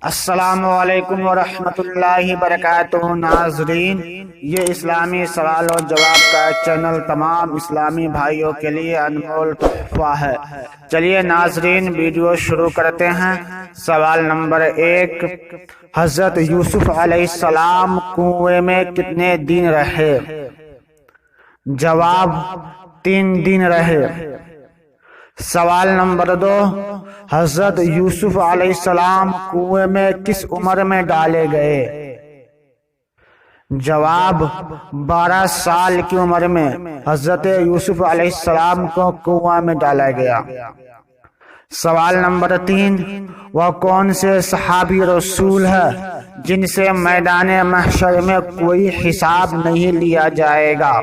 السلام علیکم ورحمۃ اللہ وبرکاتہ۔ ناظرین، یہ اسلامی سوال و جواب کا چینل تمام اسلامی بھائیوں کے لیے انمول تحفہ ہے۔ چلیے ناظرین، ویڈیو شروع کرتے ہیں۔ سوال نمبر 1، حضرت یوسف علیہ السلام کنویں میں کتنے دن رہے؟ جواب 3 دن رہے۔ سوال نمبر 2، حضرت یوسف علیہ السلام کنویں میں کس عمر میں ڈالے گئے؟ جواب 12 سال کی عمر میں حضرت یوسف علیہ السلام کو کنویں میں ڈالا گیا۔ سوال نمبر 3، وہ کون سے صحابی رسول ہے جن سے میدان محشر میں کوئی حساب نہیں لیا جائے گا؟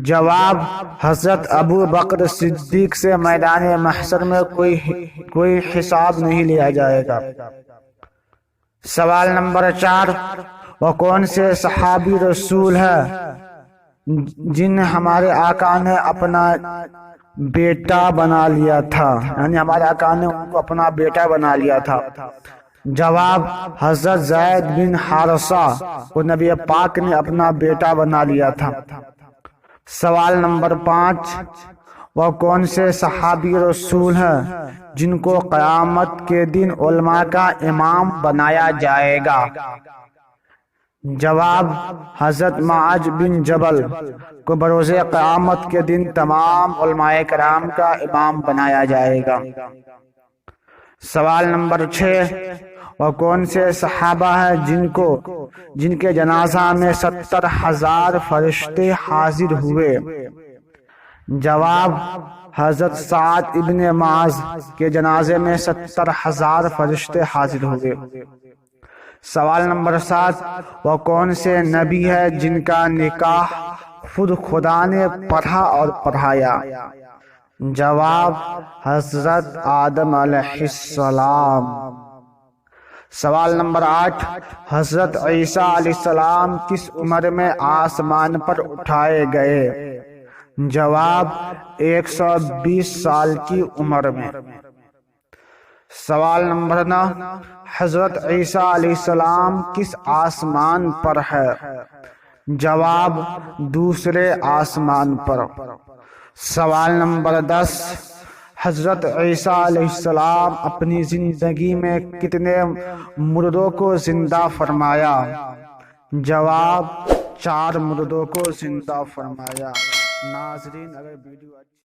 جواب، حضرت ابو بکر صدیق سے میدان محشر میں کوئی حساب نہیں لیا جائے گا۔ سوال نمبر 4، وہ کون سے صحابی رسول ہے جن ہمارے آقا نے اپنا بیٹا بنا لیا تھا، یعنی ہمارے آقا نے ان کو اپنا بیٹا بنا لیا تھا؟ جواب، حضرت زید بن حارثہ کو نبی پاک نے اپنا بیٹا بنا لیا تھا۔ سوال نمبر 5، وہ کون سے صحابی رسول ہیں جن کو قیامت کے دن علماء کا امام بنایا جائے گا؟ جواب، حضرت معاذ بن جبل کو بروز قیامت کے دن تمام علماء کرام کا امام بنایا جائے گا۔ سوال نمبر 6، وہ کون سے صحابہ ہیں جن کے جنازہ میں 70,000 فرشتے حاضر ہوئے؟ جواب، حضرت سعد ابن معاذ کے جنازے میں 70,000 فرشتے حاضر ہوئے۔ سوال نمبر 7، وہ کون سے نبی ہے جن کا نکاح خود خدا نے پڑھا اور پڑھایا؟ جواب، حضرت آدم علیہ السلام۔ سوال نمبر 8، حضرت عیسیٰ علیہ السلام کس عمر میں آسمان پر اٹھائے گئے؟ جواب، 120 سال کی عمر میں۔ سوال نمبر 9، حضرت عیسیٰ علیہ السلام کس آسمان پر ہے؟ جواب، دوسرے آسمان پر۔ سوال نمبر 10، حضرت عیسیٰ علیہ السلام اپنی زندگی میں کتنے مردوں کو زندہ فرمایا؟ جواب، 4 مردوں کو زندہ فرمایا۔ ناظرین، اگر ویڈیو